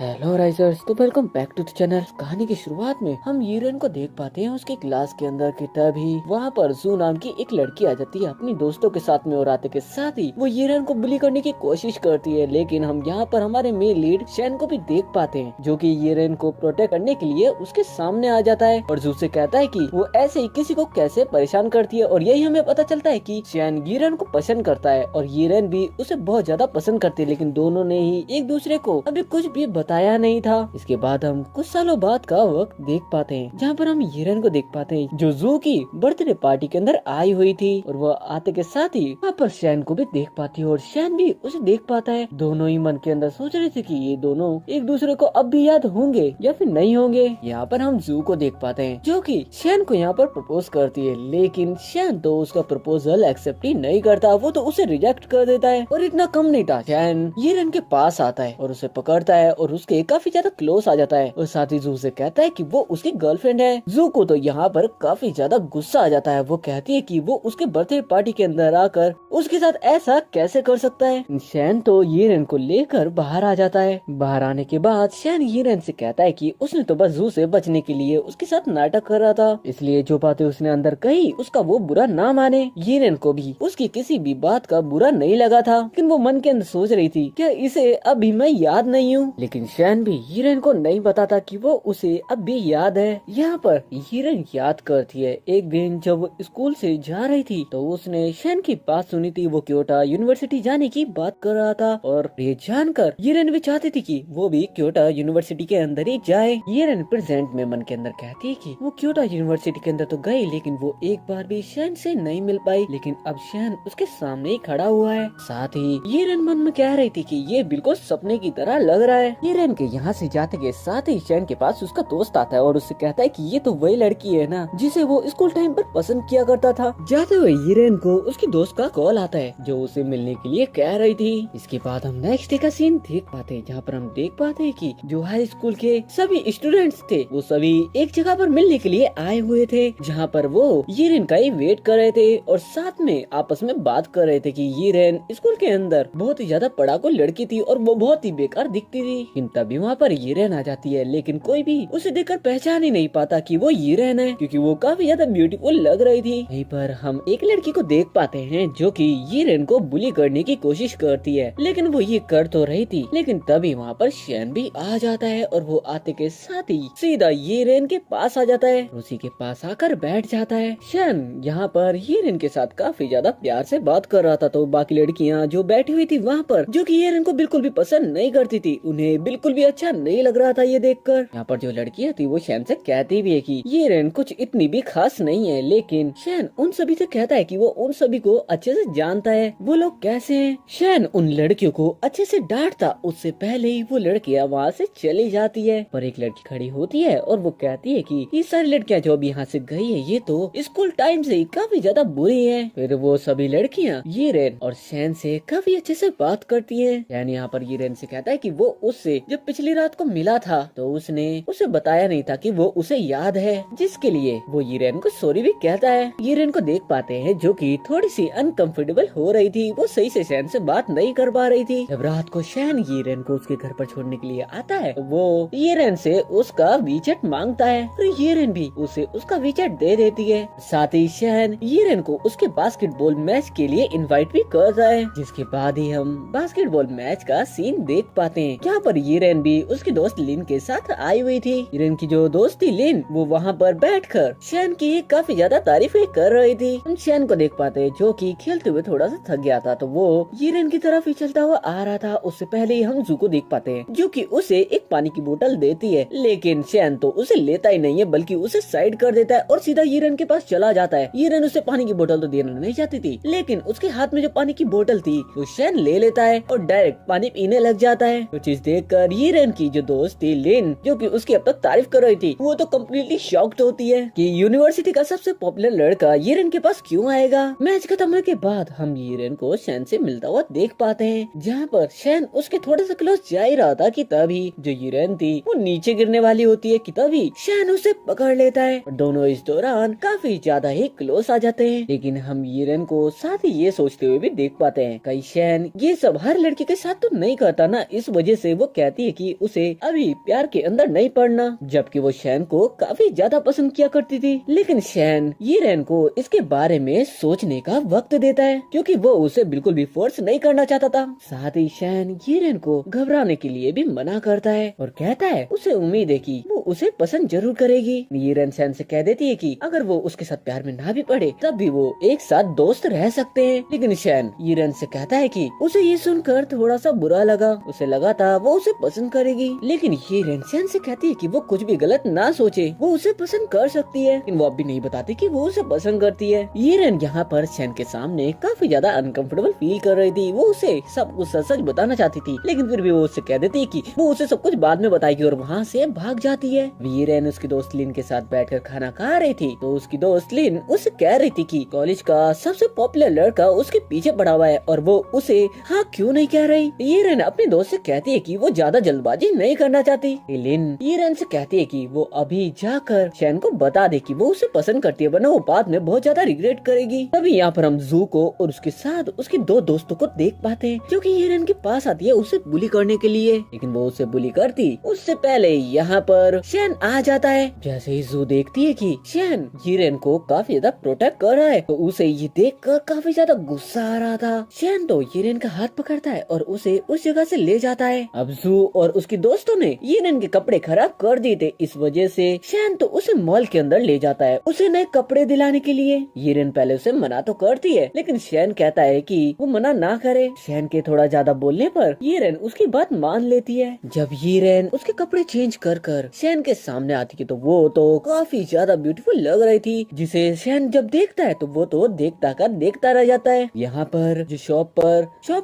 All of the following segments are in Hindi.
हेलो राइजर्स, तो welcome back to the channel. कहानी की शुरुआत में हम यूरेन को देख पाते हैं उसकी क्लास के अंदर कि तभी वहाँ पर जू नाम की एक लड़की आ जाती है अपनी दोस्तों के साथ में, और आते के साथ ही वो यूरेन को बुली करने की कोशिश करती है। लेकिन हम यहाँ पर हमारे मेन लीड शैन को भी देख पाते हैं जो कि यूरेन को प्रोटेक्ट करने के लिए उसके सामने आ जाता है और जू से कहता है कि वो ऐसे ही किसी को कैसे परेशान करती है। और यही हमें पता चलता है कि शैन यूरेन को पसंद करता है और यूरेन भी उसे बहुत ज्यादा पसंद करती है, लेकिन दोनों ने ही एक दूसरे को अभी कुछ भी बताया नहीं था। इसके बाद हम कुछ सालों बाद का वक्त देख पाते हैं जहाँ पर हम यूरेन को देख पाते हैं जो जू की बर्थडे पार्टी के अंदर आई हुई थी, और वो आते के साथ ही वहाँ पर शैन को भी देख पाती है और शैन भी उसे देख पाता है। दोनों ही मन के अंदर सोच रहे थे कि ये दोनों एक दूसरे को अब भी याद होंगे या फिर नहीं होंगे। यहाँ पर हम जू को देख पाते हैं जो कि शैन को यहाँ पर प्रपोज करती है, लेकिन शैन तो उसका प्रपोजल एक्सेप्ट ही नहीं करता, वो तो उसे रिजेक्ट कर देता है। और इतना कम नहीं था, शैन यूरेन के पास आता है और उसे पकड़ता है और उसके काफी ज्यादा क्लोज आ जाता है और साथ ही जू से कहता है कि वो उसकी गर्लफ्रेंड है। जू को तो यहाँ पर काफी ज्यादा गुस्सा आ जाता है। वो कहती है कि वो उसके बर्थडे पार्टी के अंदर आकर उसके साथ ऐसा कैसे कर सकता है। शैन तो यूरेन को लेकर बाहर आ जाता है। बाहर आने के बाद शैन यूरेन से कहता है कि उसने तो बस जू से बचने के लिए उसके साथ नाटक कर रहा था, इसलिए जो बातें उसने अंदर कही उसका वो बुरा ना माने। यूरेन को भी उसकी किसी भी बात का बुरा नहीं लगा था, लेकिन वो मन के अंदर सोच रही थी क्या इसे अभी मैं याद नहीं हूँ। लेकिन शैन भी यूरेन को नहीं बताता कि वो उसे अब भी याद है। यहाँ पर यूरेन याद करती है एक दिन जब वो स्कूल से जा रही थी तो उसने शैन की बात सुनी थी, वो क्योटा यूनिवर्सिटी जाने की बात कर रहा था और ये जानकर यूरेन भी चाहती थी कि वो भी क्योटा यूनिवर्सिटी के अंदर ही जाए। यूरेन प्रेजेंट में मन के अंदर कहती है कि वो क्योटा यूनिवर्सिटी के अंदर तो गई, लेकिन वो एक बार भी शैन से नहीं मिल पाई। लेकिन अब शैन उसके सामने ही खड़ा हुआ है। साथ ही यूरेन मन में कह रही थी कि ये बिल्कुल सपने की तरह लग रहा है। यूरेन के यहाँ से जाते के साथ ही शैन के पास उसका दोस्त आता है और उससे कहता है कि ये तो वही लड़की है ना जिसे वो स्कूल टाइम पर पसंद किया करता था। जाते हुए यूरेन को उसकी दोस्त का कॉल आता है जो उसे मिलने के लिए कह रही थी। इसके बाद हम नेक्स्ट डे का सीन देख पाते हैं जहाँ पर हम देख पाते हैं कि जो हाई स्कूल के सभी स्टूडेंट्स थे वो सभी एक जगह पर मिलने के लिए आए हुए थे, जहाँ पर वो यूरेन का ही वेट कर रहे थे और साथ में आपस में बात कर रहे थे कि यूरेन स्कूल के अंदर बहुत ही ज्यादा पढ़ाकू लड़की थी और वो बहुत ही बेकार दिखती थी। लेकिन तभी वहाँ पर यूरेन आ जाती है, लेकिन कोई भी उसे देखकर पहचान ही नहीं पाता कि वो यूरेन है क्योंकि वो काफी ज्यादा ब्यूटीफुल लग रही थी। यहीं पर हम एक लड़की को देख पाते हैं जो कि यूरेन को बुली करने की कोशिश करती है, लेकिन वो ये कर तो रही थी। लेकिन तभी वहाँ पर शैन भी आ जाता है और वो आते के साथ ही सीधा यूरेन के पास आ जाता है, उसी के पास आकर बैठ जाता है। शैन यहाँ पर यूरेन के साथ काफी ज्यादा प्यार से बात कर रहा था, तो बाकी लड़कियाँ जो बैठी हुई थी वहाँ पर जो कि यूरेन को बिल्कुल भी पसंद नहीं करती थी, उन्हें बिल्कुल भी अच्छा नहीं लग रहा था ये देखकर। यहाँ पर जो लड़कियाँ थी वो शैन से कहती भी है कि यूरेन कुछ इतनी भी खास नहीं है, लेकिन शैन उन सभी से कहता है कि वो उन सभी को अच्छे से जानता है वो लोग कैसे हैं। शैन उन लड़कियों को अच्छे से डांटता उससे पहले ही वो लड़कियाँ वहाँ से चली जाती है, पर एक लड़की खड़ी होती है और वो कहती है कि ये सारी लड़कियाँ जो अभी यहाँ से गई है ये तो स्कूल टाइम से ही काफी ज्यादा बुरी है। फिर वो सभी लड़कियाँ यूरेन और शैन से काफी अच्छे से बात करती है। शैन यहाँ पर यूरेन से कहता है कि वो उससे जब पिछली रात को मिला था तो उसने उसे बताया नहीं था कि वो उसे याद है, जिसके लिए वो यूरेन को सॉरी भी कहता है। यूरेन को देख पाते हैं जो कि थोड़ी सी अनकंफर्टेबल हो रही थी, वो सही से शैन से बात नहीं कर पा रही थी। जब रात को शैन यूरेन को उसके घर पर छोड़ने के लिए आता है तो वो यूरेन से उसका वीचेट मांगता है और यूरेन भी उसे उसका वीचेट दे देती है। साथ ही शैन यूरेन को उसके बास्केटबॉल मैच के लिए इनवाइट भी करता है, जिसके बाद ही हम बास्केटबॉल मैच का सीन देख पाते हैं जहाँ पर यूरेन भी उसकी दोस्त लिन के साथ आई हुई थी। यूरेन की जो दोस्त थी लिन वो वहाँ पर बैठकर शैन की काफी ज्यादा तारीफें कर रही थी। हम शैन को देख पाते हैं जो कि खेलते हुए थोड़ा सा थक गया था, तो वो यूरेन की तरफ ही चलता हुआ आ रहा था। उससे पहले ही हम जू को देख पाते हैं जो कि उसे एक पानी की बोतल देती है, लेकिन शैन तो उसे लेता ही नहीं है बल्कि उसे साइड कर देता है और सीधा यूरेन के पास चला जाता है। यूरेन उसे पानी की बोतल तो देना नहीं चाहती थी, लेकिन उसके हाथ में जो पानी की बोतल थी वो शैन ले लेता है और डायरेक्ट पानी पीने लग जाता है। वो चीज देखकर यूरेन की जो दोस्त थी लिन जो कि उसकी अब तक तारीफ कर रही थी वो तो कम्प्लीटली शॉक्ड होती है कि यूनिवर्सिटी का सबसे पॉपुलर लड़का यूरेन के पास क्यों आएगा। मैच खत्म होने के बाद हम यूरेन को शैन से मिलता हुआ देख पाते हैं, जहाँ पर शैन उसके थोड़े से क्लोज जा ही रहा था कि तभी जो यूरेन थी वो नीचे गिरने वाली होती है कि तभी शैन उसे पकड़ लेता है और दोनों इस दौरान काफी ज्यादा ही क्लोज आ जाते हैं। लेकिन हम यूरेन को साथ ही ये सोचते हुए भी देख पाते हैं कहीं शैन ये सब हर लड़की के साथ तो नहीं करता ना, इस वजह से वो कहती है कि उसे अभी प्यार के अंदर नहीं पड़ना, जबकि वो शैन को काफी ज्यादा पसंद किया करती थी। लेकिन शैन यीरेन को इसके बारे में सोचने का वक्त देता है, क्योंकि वो उसे बिल्कुल भी फोर्स नहीं करना चाहता था। साथ ही शैन यीरेन को घबराने के लिए भी मना करता है और कहता है उसे उम्मीद है कि वो उसे पसंद जरूर करेगी। यीरेन शैन से कह देती है कि अगर वो उसके साथ प्यार में ना भी पड़े तब भी वो एक साथ दोस्त रह सकते हैं। लेकिन शैन यीरेन से कहता है कि उसे ये सुनकर थोड़ा सा बुरा लगा, उसे लगा था वो उसे पसंद करेगी। लेकिन यीरेन शैन से कहती है कि वो कुछ भी गलत ना सोचे, वो उसे पसंद कर सकती है। लेकिन वो अब भी नहीं बताती कि वो उसे पसंद करती है। यीरेन यहाँ पर शैन के सामने काफी ज्यादा अनकंफर्टेबल फील कर रही थी। वो उसे सब कुछ सच बताना चाहती थी, लेकिन फिर भी वो उससे कह देती है कि वो उसे सब कुछ बाद में बताएगी और वहाँ से भाग जाती है। यीरेन उसकी दोस्त लिन के साथ बैठकर खाना खा रही थी, तो उसकी दोस्त लिन उससे कह रही थी कि कॉलेज का सबसे पॉपुलर लड़का उसके पीछे पड़ा हुआ है और वो उसे हाँ क्यों नहीं कह रही। यीरेन अपने दोस्त से कहती है कि वो ज्यादा जल्दबाजी नहीं करना चाहती। लिन यीरेन से कहती है कि वो अभी जाकर शैन को बता दे कि वो उसे पसंद करती है, वरना वो बाद में बहुत ज्यादा रिग्रेट करेगी। तभी यहाँ पर हम जू को और उसके साथ उसके दो दोस्तों को देख पाते हैं, जो कि यीरेन के पास आती है उसे बुली करने के लिए। लेकिन वो उसे बुली करती उससे पहले यहाँ पर शैन आ जाता है। जैसे ही जू देखती है कि शैन यीरेन को काफी ज्यादा प्रोटेक्ट कर रहा है, तो उसे ये देखकर काफी ज्यादा गुस्सा आ रहा था। शैन तो यीरेन का हाथ पकड़ता है और उसे उस जगह से ले जाता है। अब जू और उसके दोस्तों ने यीरेन के कपड़े खराब कर दिए थे, इस वजह से शैन तो उसे मॉल के अंदर ले जाता है उसे नए कपड़े दिलाने के लिए। यीरेन पहले उसे मना तो करती है, लेकिन शैन कहता है कि वो मना ना करे। शैन के थोड़ा ज्यादा बोलने पर यीरेन उसकी बात मान लेती है। जब यीरेन उसके कपड़े चेंज कर शैन के सामने आती है, तो वो तो काफी ज्यादा ब्यूटीफुल लग रही थी, जिसे शैन जब देखता है तो वो तो देखता का देखता रह जाता है। यहाँ पर जो शॉप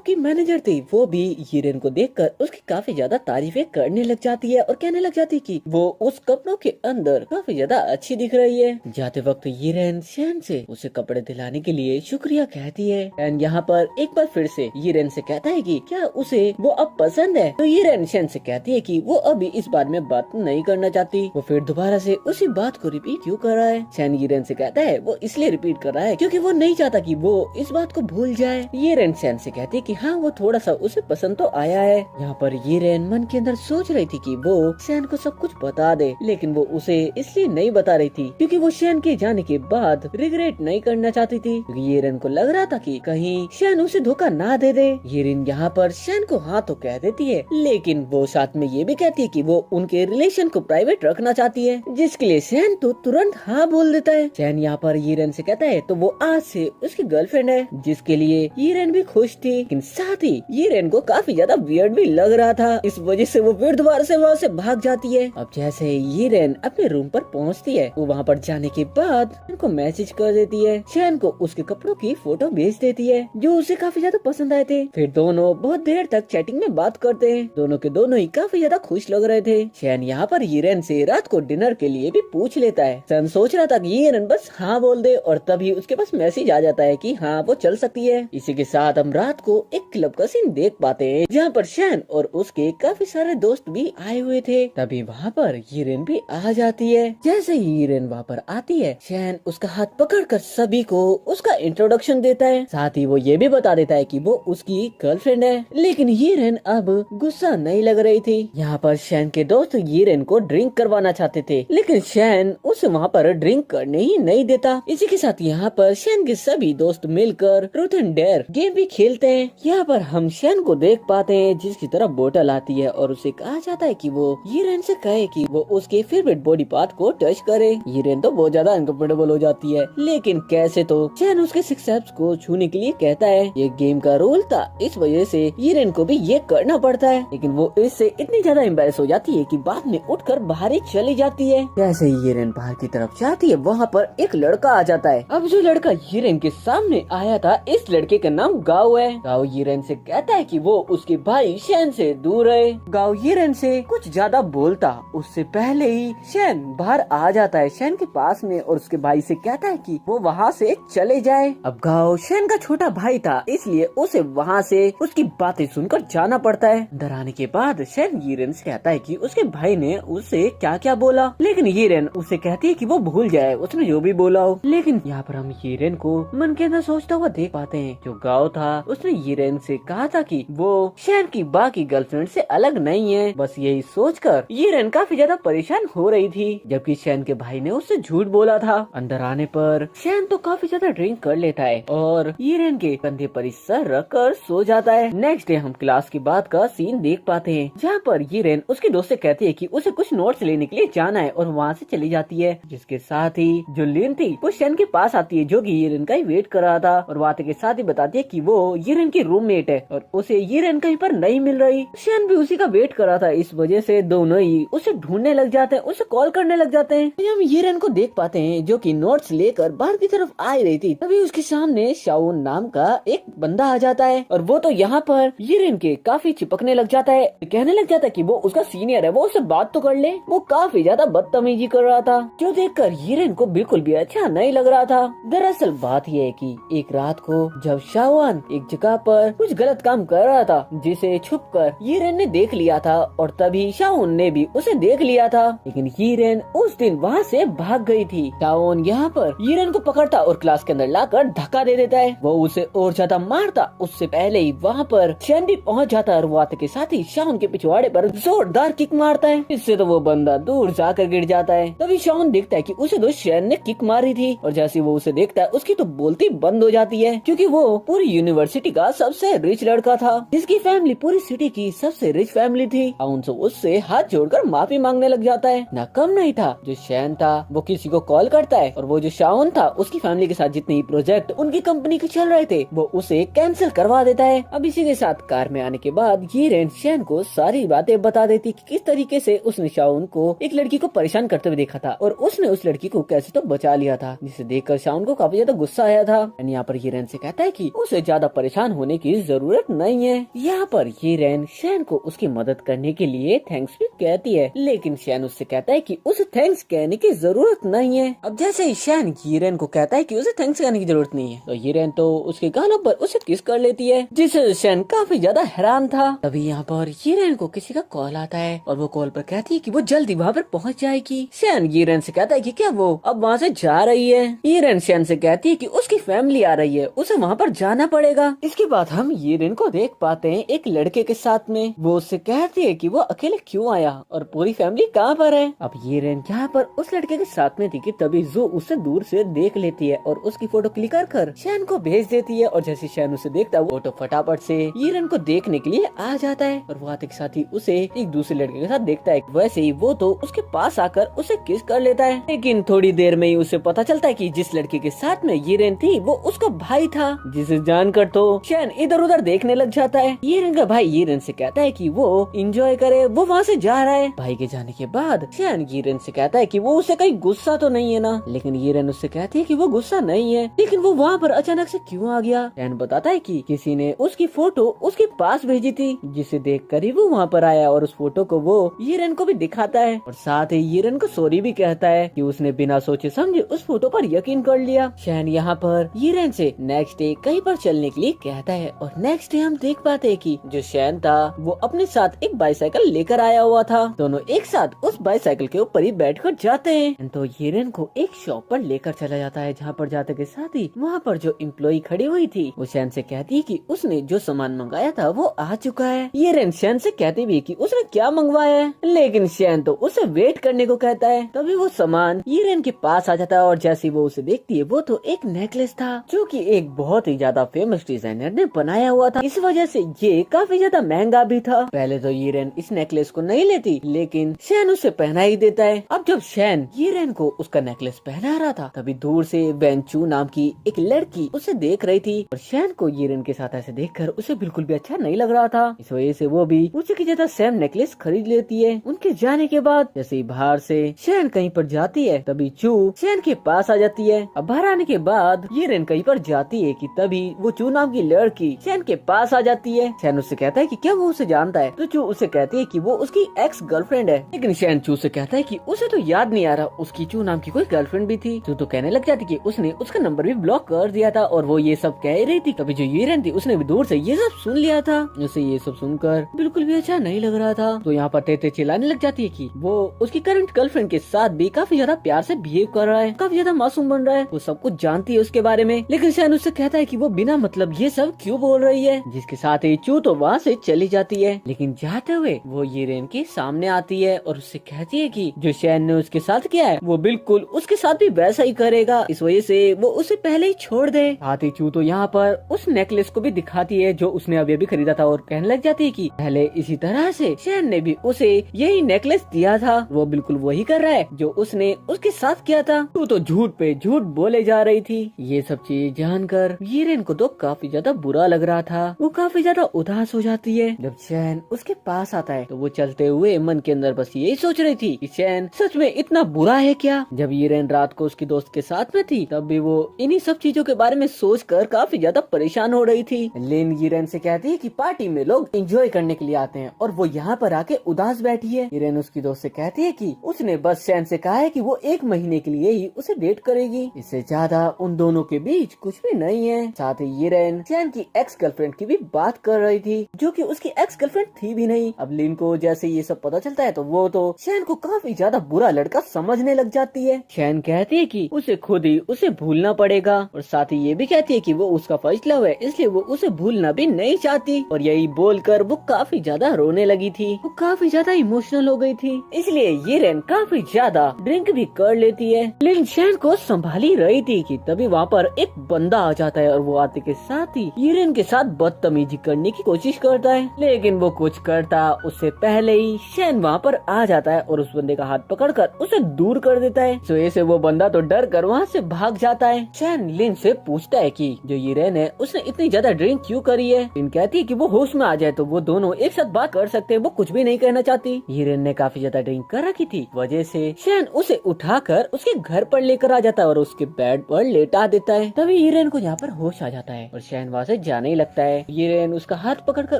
की मैनेजर थी, वो भी यीरेन को देखकर उसकी काफी ज्यादा तारीफें करने लग जाती है और कहने लग जाती है कि वो उस कपड़ों के अंदर काफी ज्यादा अच्छी दिख रही है। जाते वक्त यीरेन शैन से उसे कपड़े दिलाने के लिए शुक्रिया कहती है। एंड यहाँ पर एक बार फिर से यीरेन से कहता है कि क्या उसे वो अब पसंद है, तो यीरेन शैन से कहती है कि वो अभी इस बारे में बात नहीं करना चाहती। वो फिर दोबारा से उसी बात को रिपीट क्यों कर रहा है। शैन यीरेन से कहता है वो इसलिए रिपीट कर रहा है क्योंकि वो नहीं चाहता कि वो इस बात को भूल जाए। यीरेन शैन से कहती है कि हाँ वो थोड़ा सा उसे पसंद तो आया है। यहाँ पर यीरेन मन के अंदर सोच रही थी कि वो शैन को सब कुछ बता दे, लेकिन वो उसे इसलिए नहीं बता रही थी क्योंकि वो शैन के जाने के बाद रिग्रेट नहीं करना चाहती थी, क्योंकि यीरेन को लग रहा था कि कहीं शैन उसे धोखा ना दे दे। यीरेन यहाँ पर शैन को हाँ तो कह देती है, लेकिन वो साथ में ये भी कहती है कि वो उनके रिलेशन को प्राइवेट रखना चाहती है, जिसके लिए शैन तो तुरंत हाँ बोल देता है। शैन यहाँ पर यीरेन से कहता है तो वो आज से उसकी गर्लफ्रेंड है, जिसके लिए यीरेन भी खुश थी, लेकिन साथ ही यीरेन को काफी ज्यादा वियर्ड भी लग रहा था। इस वजह से वो फिर दोबारा से वहाँ से भाग जाती है। अब जैसे यीरेन अपने रूम पर पहुँचती है, वो वहाँ पर जाने के बाद उनको मैसेज कर देती है। शैन को उसके कपड़ों की फोटो भेज देती है जो उसे काफी ज्यादा पसंद आए थे। फिर दोनों बहुत देर तक चैटिंग में बात करते हैं। दोनों के दोनों ही काफी ज्यादा खुश लग रहे थे। शैन यहाँ पर यीरेन से रात को डिनर के लिए भी पूछ लेता है। शैन सोच रहा था कि यीरेन बस हाँ बोल दे और तभी उसके पास मैसेज आ जाता है कि हाँ वो चल सकती है। इसी के साथ हम रात को एक क्लब का सीन देख पाते हैं, जहाँ पर शैन और उसके काफी सारे दोस्त भी आए हुए थे। तभी वहाँ पर यीरेन भी आ जाती है। जैसे ही यीरेन वहाँ पर आती है, शैन उसका हाथ पकड़कर सभी को उसका इंट्रोडक्शन देता है। साथ ही वो ये भी बता देता है कि वो उसकी गर्लफ्रेंड है। लेकिन यीरेन अब गुस्सा नहीं लग रही थी। यहाँ पर शैन के दोस्त यीरेन को ड्रिंक करवाना चाहते थे, लेकिन शैन उसे वहाँ पर ड्रिंक करने ही नहीं देता। इसी के साथ यहाँ पर शैन के सभी दोस्त मिलकर ट्रूथ एंड डेयर गेम भी खेलते हैं। यहाँ पर हम शैन को देख पाते हैं, जिसकी तरफ बोतल आती है और उसे कहा जाता है कि वो यीरेन से कहे कि वो उसके फेवरेट बॉडी पार्ट को टच करे। यीरेन तो बहुत ज्यादा अनकंफर्टेबल हो जाती है, लेकिन कैसे तो शैन उसके सिक्स एब्स को छूने के लिए कहता है। ये गेम का रूल था, इस वजह से यीरेन को भी ये करना पड़ता है, लेकिन वो इससे इतनी ज्यादा एम्बैरेस हो जाती है कि बाद में उठकर बाहर ही चली जाती है। जैसे ही यीरेन बाहर की तरफ जाती है, वहाँ पर एक लड़का आ जाता है। अब जो लड़का यीरेन के सामने आया था, इस लड़के का नाम गाओ है। गाओ यीरेन से कहता है कि वो उसके भाई शैन से दूर रहे। गाओ यीरेन से कुछ ज्यादा बोलता उससे पहले ही शैन बाहर आ जाता है शैन के पास में और उसके भाई से कहता है कि वो वहाँ से चले जाए। अब गाओ शैन का छोटा भाई था, इसलिए उसे वहाँ से उसकी बातें सुनकर जाना पड़ता है। अंदर आने के बाद शैन यीरेन से कहता है कि उसके भाई ने उससे क्या क्या बोला, लेकिन यीरेन उसे कहती है कि वो भूल जाए उसने जो भी बोला हो। लेकिन यहाँ पर हम यीरेन को मन के अंदर सोचता हुआ देख पाते हैं। जो गाओ था उसने यीरेन से कहा था कि वो शैन की बाकी गर्लफ्रेंड फ्रेंड से अलग नहीं है। बस यही सोचकर यीरेन काफी ज्यादा परेशान हो रही थी, जबकि शैन के भाई ने उससे झूठ बोला था। अंदर आने पर शैन तो काफी ज्यादा ड्रिंक कर लेता है और यीरेन के कंधे पर सर रख कर सो जाता है। नेक्स्ट डे हम क्लास की बात का सीन देख पाते हैं, जहाँ पर यीरेन उसके दोस्त से कहती है कि उसे कुछ नोट्स लेने के लिए जाना है और वहाँ से चली जाती है। जिसके साथ ही जो लिन थी वो शैन के पास आती है, जो कि यीरेन का ही वेट कर रहा था, और बात के साथ ही बताती है कि वो यीरेन की रूममेट है और उसे यीरेन कहीं पर नहीं मिल रही। शैन भी उसी का वेट कर रहा था, इस वजह से दोनों ही उसे ढूंढने लग जाते हैं, उसे कॉल करने लग जाते हैं। हम यीरेन को देख पाते हैं जो कि नोट्स लेकर बाहर की तरफ आ रही थी। तभी उसके सामने शाओन नाम का एक बंदा आ जाता है और वो तो यहाँ पर यीरेन के काफी चिपकने लग जाता है, कहने लग जाता है कि वो उसका सीनियर है, वो उससे बात तो कर ले। वो काफी ज्यादा बदतमीजी कर रहा था, जो देखकर यीरेन को बिल्कुल भी अच्छा नहीं लग रहा था। दरअसल बात यह है कि एक रात को जब शाओन एक जगह पर कुछ गलत काम कर रहा था, जिसे छुपकर यीरेन ने देख लिया था और तभी शाओन ने भी उसे देख लिया था, लेकिन यीरेन उस दिन वहाँ से भाग गई थी। शाओन यहाँ पर यीरेन को पकड़ता और क्लास के अंदर लाकर धक्का दे देता है। वो उसे और ज्यादा मारता उससे पहले ही वहाँ पर शैन भी पहुँच जाता है और वो आते के साथ ही शाओन के पिछवाड़े पर जोरदार किक मारता है। इससे तो वो बंदा दूर जाकर गिर जाता है। तभी शाओन देखता है कि उसे तो शैन ने किक मारी थी और जैसे वो उसे देखता है उसकी तो बोलती बंद हो जाती है, क्योंकि वो पूरी यूनिवर्सिटी का सबसे रिच लड़का था, जिसकी फैमिली पूरी सिटी की सबसे रिच फैमिली थी। शाओन तो उससे हाथ जोड़कर माफी मांगने लग जाता है। ना कम नहीं था, जो शैन था वो किसी को कॉल करता है और वो जो शाओन था उसकी फैमिली के साथ जितने ही प्रोजेक्ट उनकी कंपनी के चल रहे थे वो उसे कैंसिल करवा देता है। अब इसी के साथ कार में आने के बाद यीरेन शैन को सारी बातें बता देती कि किस तरीके से उसने शाओन को एक लड़की को परेशान करते हुए देखा था और उसने उस लड़की को कैसे तो बचा लिया था, जिसे देखकर शाओन को काफी ज्यादा गुस्सा आया था। यहाँ पर यीरेन से कहता है कि उसे ज्यादा परेशान होने की जरूरत नहीं है। यहाँ पर यीरेन शैन को उसकी मदद करने के लिए थैंक्स भी कहती है, लेकिन शैन उससे कहता है कि उसे थैंक्स कहने की जरूरत नहीं है। अब जैसे ही शैन यीरेन को कहता है कि उसे थैंक्स कहने की जरूरत नहीं है, तो यीरेन तो उसके गालों पर उसे किस कर लेती है, जिससे शैन काफी ज्यादा हैरान था। तभी यहाँ पर यीरेन को किसी का कॉल आता है और वो कॉल पर कहती है कि वो जल्दी वहाँ पर पहुँच जाएगी। शैन यीरेन से कहता है कि क्या वो अब वहाँ से जा रही है। यीरेन शैन से कहती है कि उसकी फैमिली आ रही है, उसे वहाँ पर जाना पड़ेगा। इसके बाद हम यीरेन को देख पाते हैं एक लड़के के साथ में। वो उससे कहती है कि वो अकेले क्यों आया और पूरी फैमिली कहाँ पर है। अब यीरेन यहाँ पर उस लड़के के साथ में थी कि तभी जो उसे दूर से देख लेती है और उसकी फोटो क्लिक कर शैन को भेज देती है और जैसे शैन उसे देखता है वो तो फटाफट से यीरेन को देखने के लिए आ जाता है और वो आते के साथ ही उसे एक दूसरे लड़के के साथ देखता है। वैसे ही वो तो उसके पास आकर उसे किस कर लेता है, लेकिन थोड़ी देर में ही उसे पता चलता है कि जिस लड़के के साथ में यीरेन थी वो उसका भाई था, जिसे जानकर तो शैन इधर उधर देखने लग जाता है। यीरेन का भाई यीरेन से कहता है कि वो एंजॉय करे, वो वहाँ से जा रहा है। भाई के जाने के बाद शैन यीरेन से कहता है कि वो उसे कहीं गुस्सा तो नहीं है ना, लेकिन यीरेन उससे कहती है कि वो गुस्सा नहीं है, लेकिन वो वहाँ पर अचानक से क्यों आ गया। शैन बताता है कि किसी ने उसकी फोटो उसके पास भेजी थी, जिसे देखकर ही वो वहाँ पर आया और उस फोटो को वो यीरेन को भी दिखाता है और साथ ही यीरेन को सॉरी भी कहता है कि उसने बिना सोचे समझे उस फोटो पर यकीन कर लिया। शैन यहाँ पर यीरेन से नेक्स्ट डे कहीं पर चलने के लिए कहता है और नेक्स्ट डे हम देख पाते हैं कि जो शैन था वो अपने साथ एक बाईसाइकिल लेकर आया हुआ था। दोनों एक साथ उस बाईसाइकिल के ऊपर ही बैठकर जाते हैं। तो यीरेन को एक शॉप पर लेकर चला जाता है, जहाँ पर जाते के साथ ही वहाँ पर जो एम्प्लॉई खड़ी हुई थी वो शैन से कहती है कि उसने जो सामान मंगाया था वो आ चुका है। यीरेन शैन से कहती भी कि उसने क्या मंगवाया है, लेकिन शैन तो उसे वेट करने को कहता है। तभी वो सामान यीरेन के पास आ जाता है और जैसे वो उसे देखती है वो तो एक नेकलेस था, जो कि एक बहुत ही ज्यादा फेमस डिजाइनर ने बनाया हुआ था। इस वजह से ये काफी ज्यादा महंगा भी था। पहले तो यीरेन इस नेकलेस को नहीं लेती, लेकिन शैन उसे पहना ही देता है। अब जब शैन यीरेन को उसका नेकलेस पहना रहा था, तभी दूर से वेंचू नाम की एक लड़की उसे देख रही थी और शैन को यीरेन के साथ ऐसे देखकर उसे बिल्कुल भी अच्छा नहीं लग रहा था। इस वजह से वो भी उसी की जगह सेम नेकलेस खरीद लेती है। उनके जाने के बाद जैसे ही बाहर से शैन कहीं पर जाती है, तभी चू शैन के पास आ जाती है। अब बाहर आने के बाद यीरेन कहीं पर जाती है कि तभी वो चू नाम की लड़की शैन के पास आ जाती है। शैन उससे कहता है कि क्या वो उसे जानता है, तो चू उसे कहती है कि वो उसकी एक्स गर्लफ्रेंड है, लेकिन शैन चू से कहता है कि उसे तो याद नहीं आ रहा उसकी चू नाम की कोई गर्लफ्रेंड भी थी। चू तो कहने लग जाती कि उसने उसका नंबर भी ब्लॉक कर दिया था और वो ये सब कह रही थी। तभी जो यीरेन थी उसने भी दूर से ये सब सुन लिया था। उसे ये सब सुनकर बिल्कुल भी अच्छा नहीं लग रहा था, तो यहाँ पर तेते चिल्लाने लग जाती है कि वो उसकी करंट गर्लफ्रेंड के साथ भी काफी ज्यादा प्यार से बिहेव कर रहा है, काफी ज्यादा मासूम बन रहा है। वो सब कुछ जानती है उसके बारे में, लेकिन शैन उससे कहता है कि वो बिना मतलब ये सब क्यों बोल रही है, जिसके साथ ही चू तो वहाँ से चली जाती जाती है, लेकिन जाते हुए वो यीरेन के सामने आती है और उससे कहती है कि जो शैन ने उसके साथ किया है वो बिल्कुल उसके साथ भी वैसा ही करेगा, इस वजह से वो उसे पहले ही छोड़ दे। साथ ही चू तो यहाँ पर उस नेकलेस को भी दिखाती है जो उसने अभी अभी खरीदा था और कहने लग जाती है कि पहले इसी तरह से शैन ने भी उसे यही नेकलेस दिया था, वो बिल्कुल वही कर रहा है जो उसने उसके साथ किया था। तू तो झूठ पे झूठ बोले जा रही थी। ये सब चीज जानकर यीरेन को तो काफी ज्यादा बुरा लग रहा था, वो काफी ज्यादा उदास हो जाती है। जब शैन उसके पास आता है तो वो चलते हुए मन के अंदर बस यही सोच रही थी कि शैन सच में इतना बुरा है क्या। जब यीरेन रात को उसकी दोस्त के साथ में थी तब भी वो इन्हीं सब चीजों के बारे में सोचकर काफी ज्यादा परेशान हो रही थी। लिन यीरेन से कहती है कि पार्टी में लोग एंजॉय करने के लिए आते हैं और वो यहाँ पर आके उदास बैठी है। यीरेन उसकी दोस्त से कहती है कि उसने बस शैन से कहा है कि वो 1 महीने के लिए ही उसे डेट करेगी, इससे ज्यादा उन दोनों के बीच कुछ भी नहीं है। साथ ही यीरेन शैन की एक्स गर्लफ्रेंड की भी बात कर रही थी जो कि उसकी एक्स गर्लफ्रेंड थी भी नहीं। अब लिन को जैसे ये सब पता चलता है तो वो तो शैन को काफी ज्यादा बुरा लड़का समझने लग जाती है। शैन कहती है कि उसे खुद ही उसे भूलना पड़ेगा और साथ ही ये भी कहती है कि वो उसका फर्स्ट लव है, इसलिए वो उसे भूलना भी नहीं चाहती। और यही बोलकर वो काफी ज्यादा रोने लगी थी, वो काफी ज्यादा इमोशनल हो गई थी, इसलिए यीरेन काफी ज्यादा ड्रिंक भी कर लेती है। लेकिन शैन को संभाली रही थी कि तभी वहाँ पर एक बंदा आ जाता है और वो आते के साथ ही यीरेन के साथ बदतमीजी करने की कोशिश करता है, लेकिन वो कुछ करता उससे पहले ही शैन वहाँ पर आ जाता है और उस बंदे का हाथ पकड़कर उसे दूर कर देता है। तो ऐसे वो बंदा तो डर कर वहाँ से भाग जाता है। शैन लिन से पूछता है कि जो यीरेन है उसने इतनी ज्यादा ड्रिंक क्यों करी है। लिन कहती है कि वो होश में आ जाए तो वो दोनों एक साथ बात कर सकते हैं, वो कुछ भी नहीं कहना चाहती। यीरेन ने काफी ज्यादा ड्रिंक कर रखी थी, वजह से शैन उसे उठाकर उसके घर पर लेकर आ जाता है और उसके बेड पर लेटा देता है। तभी यीरेन को यहाँ पर होश आ जाता है और शैन वहाँ से जाने ही लगता है। यीरेन उसका हाथ पकड़कर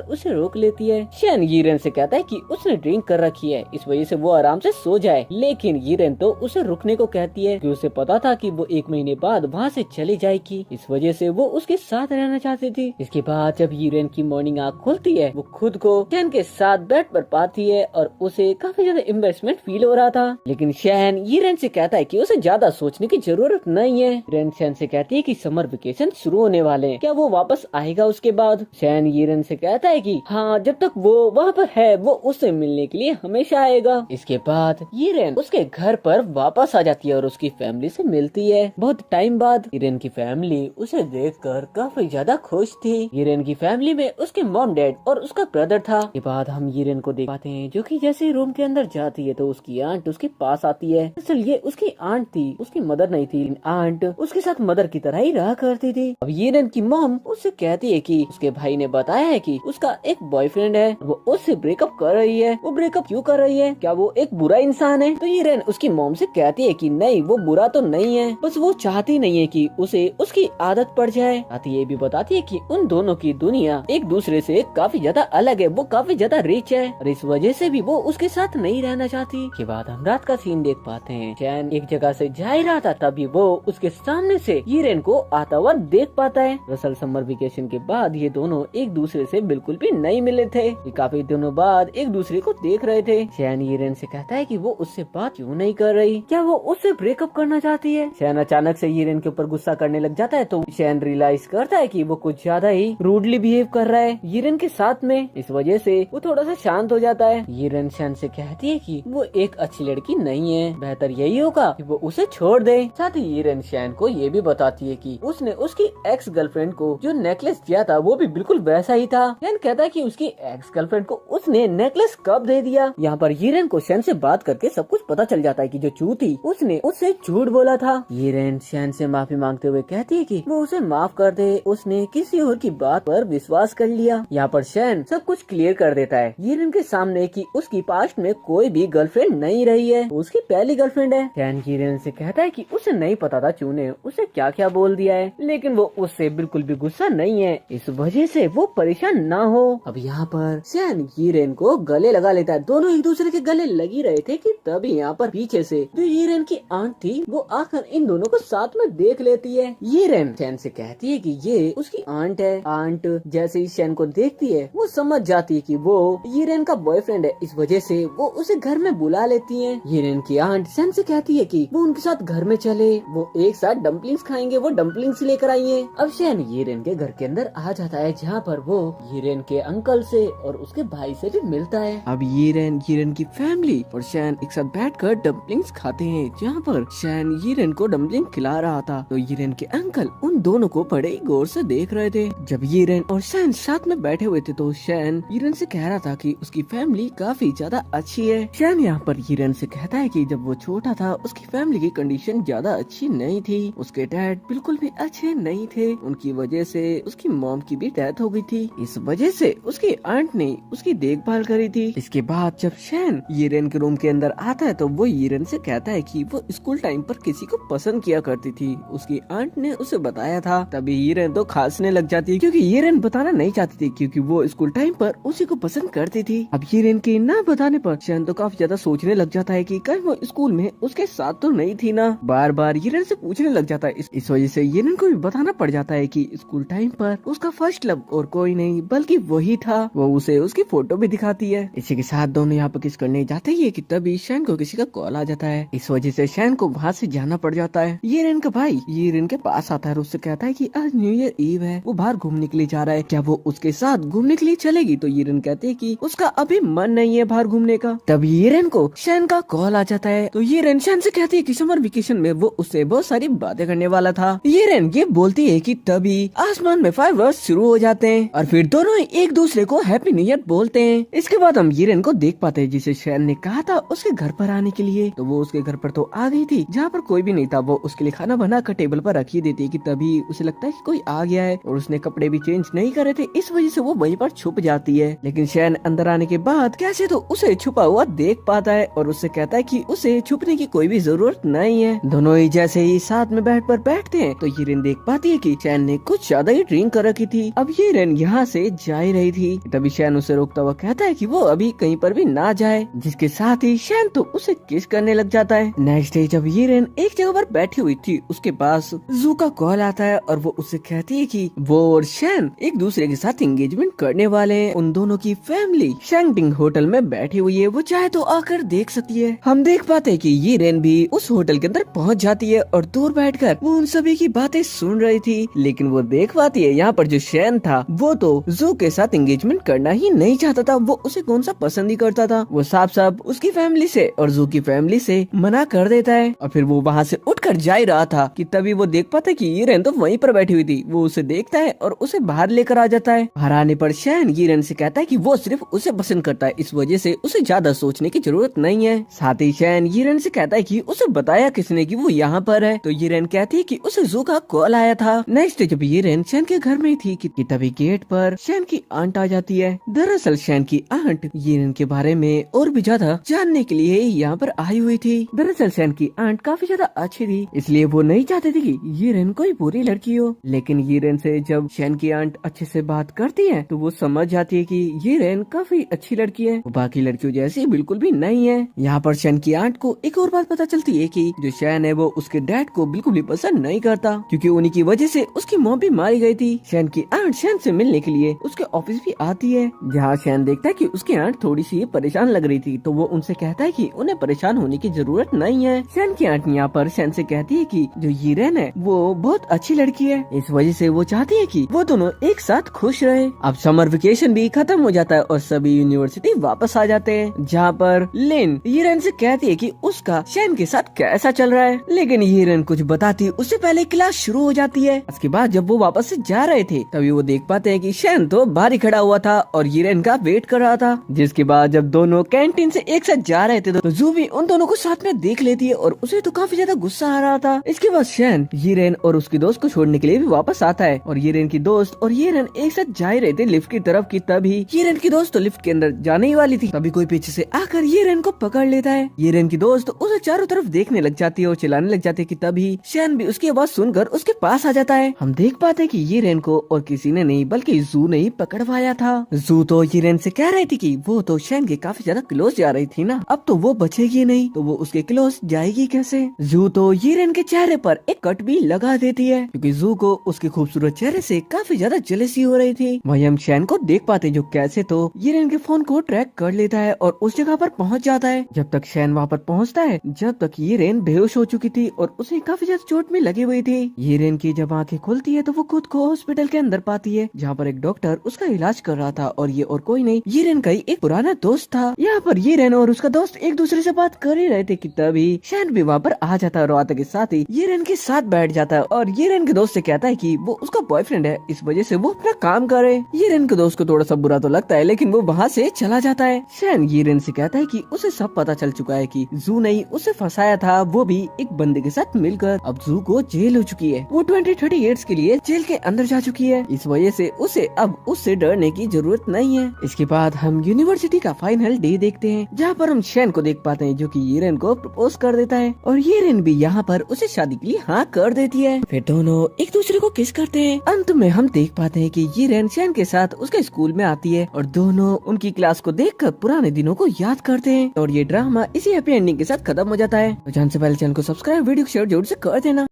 उसे रोक लेती है। शैन यीरेन से कहता है कि उसने ड्रिंक कर रखी है, इस वजह से वो आराम से सो जाए, लेकिन यीरेन तो उसे रुकने को कहती है कि उसे पता था कि वो 1 महीने बाद वहाँ से चली जाएगी, इस वजह से वो उसके साथ रहना चाहती थी। इसके बाद जब यीरेन की मॉर्निंग आँख खुलती है वो खुद को शैन के साथ बेड पर पाती है और उसे काफी ज्यादा एम्बेरसमेंट फील हो रहा था, लेकिन शैन यीरेन से कहता है कि उसे ज्यादा सोचने की जरूरत नहीं है। यीरेन शैन से कहती है कि समर वेकेशन शुरू होने वाले हैं, क्या वो वापस आएगा उसके बाद। शैन यीरेन से कहता है कि हाँ, जब तक वो वहाँ पर है वो उससे मिलने के लिए हमेशा आएगा। इसके बाद यीरेन उसके घर पर वापस आ जाती है और उसकी फैमिली से मिलती है। बहुत टाइम बाद यीरेन की फैमिली उसे देखकर काफी ज्यादा खुश थी। यीरेन की फैमिली में उसके मॉम डैड और उसका ब्रदर था। के बाद हम यीरेन को देख पाते हैं जो कि जैसे रूम के अंदर जाती है तो उसकी आंट उसके पास आती है। असल ये उसकी आंट थी, उसकी मदर नहीं थी। आंट उसके साथ मदर की तरह ही रहा करती थी। अब यीरेन की मॉम उससे कहती है कि उसके भाई ने बताया है कि उसका एक बॉयफ्रेंड है, वो उससे ब्रेकअप कर रही है। वो ब्रेकअप क्यों कर रही है, क्या वो एक बुरा इंसान है। तो यीरेन उसकी मॉम से कहती है कि नहीं, वो बुरा तो नहीं है, बस वो चाहती नहीं है कि उसे उसकी आदत पड़ जाए। साथ ही ये भी बताती है कि उन दोनों की दुनिया एक दूसरे से काफी ज्यादा अलग है, वो काफी ज्यादा रिच है और इस वजह से भी वो उसके साथ नहीं रहना चाहती। के बाद हम रात का सीन देख पाते हैं। शैन एक जगह से जा ही रहा था तभी वो उसके सामने से यीरेन को आता हुआ देख पाता है। दरअसल समर वेकेशन के बाद ये दोनों एक दूसरे से बिल्कुल भी नहीं मिले थे, ये काफी दिनों बाद एक दूसरे को देख रहे थे। शैन यीरेन से कहता है कि वो उससे बात क्यों नहीं कर रही, क्या वो उससे ब्रेकअप करना चाहती है। शैन अचानक से यीरेन के ऊपर गुस्सा करने लग जाता है तो शैन रियलाइज करता है कि वो कुछ ज्यादा ही रूडली बिहेव कर रहा है यीरेन के साथ में, इस वजह से वो थोड़ा सा शांत हो जाता है। यीरेन शैन से कहती है कि वो एक अच्छी लड़की नहीं है, बेहतर यही होगा कि वो उसे छोड़ दे। साथ ही यीरेन शैन को ये भी बताती है कि उसने उसकी एक्स गर्लफ्रेंड को जो नेकलेस दिया था वो भी बिल्कुल वैसा ही था। शैन कहता है कि उसकी एक्स गर्लफ्रेंड को उसने नेकलेस कब दे दिया। यहाँ पर यीरेन को शैन से बात करके सब कुछ पता चल जाता है कि जो चू थी उसने उससे झूठ बोला था। यीरेन शैन से माफी मांगते हुए कहती है कि वो उसे माफ कर दे, उसने किसी और की बात पर विश्वास कर लिया। यहाँ पर शैन सब कुछ क्लियर कर देता है यीरेन के सामने कि उसकी पास्ट में कोई भी गर्लफ्रेंड नहीं रही है, उसकी पहली गर्लफ्रेंड है। शैन यीरेन से कहता है कि उसे नहीं पता था चू ने उसे क्या क्या बोल दिया है, लेकिन वो उससे बिल्कुल भी गुस्सा नहीं है, इस वजह से वो परेशान ना हो। अब यहाँ पर शैन यीरेन को गले लगा लेता है, दोनों एक दूसरे के गले लगी रहे थे कि तभी यहाँ पर पीछे से जो यीरेन की आंट थी वो आकर इन दोनों को साथ में देख लेती है। यीरेन शैन से कहती है कि ये उसकी आंट है। आंट जैसे ही शैन को देखती है वो समझ जाती है कि वो यीरेन का बॉयफ्रेंड है, इस वजह से वो उसे घर में बुला लेती है। यीरेन की आंट शैन से कहती है कि वो उनके साथ घर में चले, वो एक साथ डम्पलिंग्स खाएंगे, वो डम्पलिंग्स लेकर आई है। अब शैन यीरेन के घर के अंदर आ जाता है जहाँ पर वो यीरेन के अंकल से और उसके भाई से भी मिलता है। अब यीरेन की फैमिली और शैन एक साथ बैठकर डम्पलिंग्स खाते हैं, जहाँ पर शैन यीरेन को डम्पलिंग खिला रहा था तो यीरेन के अंकल उन दोनों को बड़े ही गौर से देख रहे थे। जब यीरेन और शैन साथ में बैठे हुए थे तो शैन यीरेन से कह रहा था कि उसकी फैमिली काफी ज्यादा अच्छी है। शैन यहाँ पर यीरेन से कहता है कि जब वो छोटा था उसकी फैमिली की कंडीशन ज्यादा अच्छी नहीं थी, उसके डैड बिल्कुल भी अच्छे नहीं थे, उनकी वजह से उसकी मॉम की भी डेथ हो गई थी, इस वजह से उसकी आंट ने उसकी देखभाल करी थी। इसके बाद जब शैन यीरेन के रूम के अंदर आता है तो वो यीरेन से कहता है कि वो स्कूल टाइम पर किसी को पसंद किया करती थी, उसकी आंट ने उसे बताया था। तभी यीरेन तो खांसने लग जाती है क्योंकि यीरेन बताना नहीं चाहती थी क्योंकि वो स्कूल टाइम पर उसी को पसंद करती थी। अब यीरेन के ना बताने पर शैन तो काफी ज्यादा सोचने लग जाता है कि कहीं वो स्कूल में उसके साथ तो नहीं थी ना। बार बार यीरेन से पूछने लग जाता है। इस वजह से यीरेन को भी बताना पड़ जाता है कि स्कूल टाइम पर उसका फर्स्ट लव और कोई नहीं बल्कि वही था। वो उसे उसकी फोटो भी दिखाती है। इसी के साथ दोनों यहाँ पर किस करने जाते ही कि तभी शैन को किसी का कॉल आ जाता है। इस वजह से शैन को वहाँ से जाना पड़ जाता है। यीरेन का भाई यीरेन के पास आता है और उससे कहता है कि आज न्यू ईयर ईव है, वो बाहर घूमने के लिए जा रहा है, क्या वो उसके साथ घूमने के लिए चलेगी? तो यीरेन कहते है कि उसका अभी मन नहीं है बाहर घूमने का। तभी यीरेन को शैन का कॉल आ जाता है तो यीरेन शैन से कहती है कि समर वेकेशन में वो उससे बहुत सारी बातें करने वाला था। यीरेन ये बोलती है कि तभी आसमान में फायरवर्क्स शुरू हो जाते हैं और फिर दोनों एक दूसरे को हैप्पी न्यू ईयर बोलते हैं। इसके बाद हम यीरेन को देख पाते हैं जिसे शैन ने कहा था उसके घर पर आने के लिए, तो वो उसके घर पर तो आ गई थी जहाँ पर कोई भी नहीं था। वो उसके लिए खाना बना कर टेबल पर रखी देती है कि तभी उसे लगता है कि कोई आ गया है और उसने कपड़े भी चेंज नहीं करे थे, इस वजह से वो वहीं पर छुप जाती है। लेकिन शैन अंदर आने के बाद कैसे तो उसे छुपा हुआ देख पाता है और उससे कहता है कि उसे छुपने की कोई भी जरूरत नहीं है। दोनों ही जैसे ही साथ में बैठते हैं तो यीरेन देख पाती है कि शैन ने कुछ ज्यादा ही ड्रिंक कर रखी थी। अब यीरेन यहाँ से जा ही रही थी, तभी शैन उसे रोकता हुआ कहता है कि वो अभी कहीं पर भी ना जाए, जिसके साथ ही शैन तो उसे किस करने लग जाता है। नेक्स्ट डे जब यीरेन एक जगह पर बैठी हुई थी उसके पास जू का कॉल आता है और वो उससे कहती है कि वो और शैन एक दूसरे के साथ एंगेजमेंट करने वाले हैं। उन दोनों की फैमिली शैंगटिंग होटल में बैठी हुई है, वो चाहे तो आकर देख सकती है। हम देख पाते हैं कि यीरेन भी उस होटल के अंदर पहुंच जाती है और दूर बैठकर वो उन सभी की बातें सुन रही थी। लेकिन वो देख पाती है यहाँ पर जो शैन था वो तो जू के साथ एंगेजमेंट करना ही नहीं चाहता था, वो उसे कौन सा पसंद ही करता था। वो साफ साफ उसकी फैमिली से और जू की फैमिली से मना कर देता है और फिर वो वहाँ से उठकर जा ही रहा था कि तभी वो देख पाता है कि यीरेन तो वहीं पर बैठी हुई थी। वो उसे देखता है और उसे बाहर लेकर आ जाता है। बाहर आने पर शैन यीरेन से कहता है कि वो सिर्फ उसे पसंद करता है, इस वजह से उसे ज्यादा सोचने की जरूरत नहीं है। साथ ही शैन यीरेन से कहता है कि उसे बताया किसने कि वो यहाँ पर है, तो यीरेन कहती है कि उसे जू का कॉल आया था। नेक्स्ट जब यीरेन शैन के घर में थी कि तभी गेट पर शैन की आंट आ जाती है। दरअसल शैन की आंट यीरेन के बारे में और भी ज्यादा जानने के लिए यहाँ पर आई हुई थी। दरअसल शैन की आंट काफी ज्यादा अच्छी थी, इसलिए वो नहीं चाहती थी कि यीरेन कोई बुरी लड़की हो। लेकिन यीरेन से जब शैन की आंट अच्छे से बात करती है तो वो समझ जाती है कि यीरेन काफी अच्छी लड़की है, वो बाकी लड़कियों जैसी बिल्कुल भी नहीं है। यहाँ पर शैन की आंट को एक और बात पता चलती है कि जो शैन है वो उसके डैड को बिल्कुल भी पसंद नहीं करता, क्योंकि उन्हीं की वजह से उसकी मॉम भी मारी गई थी। शैन की आंट शैन से मिलने के लिए उसके ऑफिस भी आती है, जहाँ शैन देखता है कि उसकी आंट थोड़ी सी परेशान लग रही थी, तो वो उनसे कहता है कि उन्हें परेशान होने की जरूरत नहीं है। शैन की आंट यहाँ पर शैन से कहती है कि जो यीरेन है वो बहुत अच्छी लड़की है, इस वजह से वो चाहती है कि वो दोनों एक साथ खुश रहे। अब समर वेकेशन भी खत्म हो जाता है और सभी यूनिवर्सिटी वापस आ जाते हैं, जहाँ पर लिन यीरेन से कहती है कि उसका शैन के साथ कैसा चल रहा है, लेकिन यीरेन कुछ बताती उससे पहले क्लास शुरू हो जाती है। उसके बाद जब वो वापस से जा रहे थे तभी वो देख पाते हैं कि शैन तो बाहर ही खड़ा हुआ था और यीरेन का वेट कर रहा था। जिसके बाद जब दोनों कैंटीन से एक साथ जा रहे थे तो जू भी उन दोनों को साथ में देख लेती है और उसे तो काफी ज्यादा गुस्सा आ रहा था। इसके बाद शैन यीरेन और उसकी दोस्त को छोड़ने के लिए भी वापस आता है और यीरेन की दोस्त और यीरेन एक साथ जा ही रहे थे लिफ्ट की तरफ की तभी यीरेन की दोस्त तो लिफ्ट के अंदर जाने ही वाली थी, तभी कोई पीछे से आकर यीरेन को पकड़ लेता है। यीरेन की दोस्त उसे चारों तरफ देखने लग जाती है और चिल्लाने लग जाती है कि तभी शैन भी उसकी आवाज सुनकर उसके पास आ जाता है। हम देख पाते हैं कि यीरेन को और किसी ने नहीं बल्कि जू ने ही पकड़वाया था। जू तो यीरेन से कह रही थी कि वो तो शैन के काफी ज्यादा क्लोज जा रही थी ना, अब तो वो बचेगी नहीं, तो वो उसके क्लोज जाएगी कैसे। जू तो यीरेन के चेहरे पर एक कट भी लगा देती है, क्योंकि जू को उसके खूबसूरत चेहरे से काफी ज्यादा जेलसी हो रही थी। वहीं हम शैन को देख पाते जो कैसे तो यीरेन के फोन को ट्रैक कर लेता है और उस जगह पर पहुंच जाता है। जब तक शैन वहाँ पर पहुंचता है जब तक यीरेन बेहोश हो चुकी थी और उसे काफी ज्यादा चोट में लगी हुई थी। यीरेन की जब आंखें खुलती है तो वो खुद को हॉस्पिटल के अंदर पाती है, जहाँ पर एक डॉक्टर उसका इलाज कर रहा था और ये और कोई नहीं यीरेन का ही एक पुराना दोस्त था। यहाँ पर यीरेन और उसका दोस्त एक दूसरे से बात कर ही रहे थे कि तभी शैन भी वहाँ पर आ जाता है और आते के साथ ही यीरेन के साथ बैठ जाता है और यीरेन के दोस्त से कहता है कि वो उसका बॉयफ्रेंड है, इस वजह से वो अपना काम करे। यीरेन के दोस्त को थोड़ा सा बुरा तो लगता है लेकिन वो वहाँ से चला जाता है। शैन यीरेन से कहता है कि उसे सब पता चल चुका है कि जू ने उसे फंसाया था, वो भी एक बंदे के साथ मिलकर। अब जू को जेल हो चुकी है, वो 2038 के लिए जेल के अंदर जा चुकी है, इस वजह से उसे अब उससे डरने की जरूरत नहीं है। इसके बाद हम यूनिवर्सिटी का फाइनल डे देखते हैं जहाँ पर हम शैन को देख पाते हैं जो कि यीरेन को प्रपोज कर देता है और यीरेन भी यहाँ पर उसे शादी के लिए हाँ कर देती है। फिर दोनों एक दूसरे को किस करते हैं। अंत में हम देख पाते हैं कि यीरेन शैन के साथ उसके स्कूल में आती है और दोनों उनकी क्लास को देखकर पुराने दिनों को याद करते हैं और ये ड्रामा इसी हैप्पी एंडिंग के साथ खत्म हो जाता है। तो जान से पहले चैनल को सब्सक्राइब, वीडियो को शेयर जरूर से कर देना।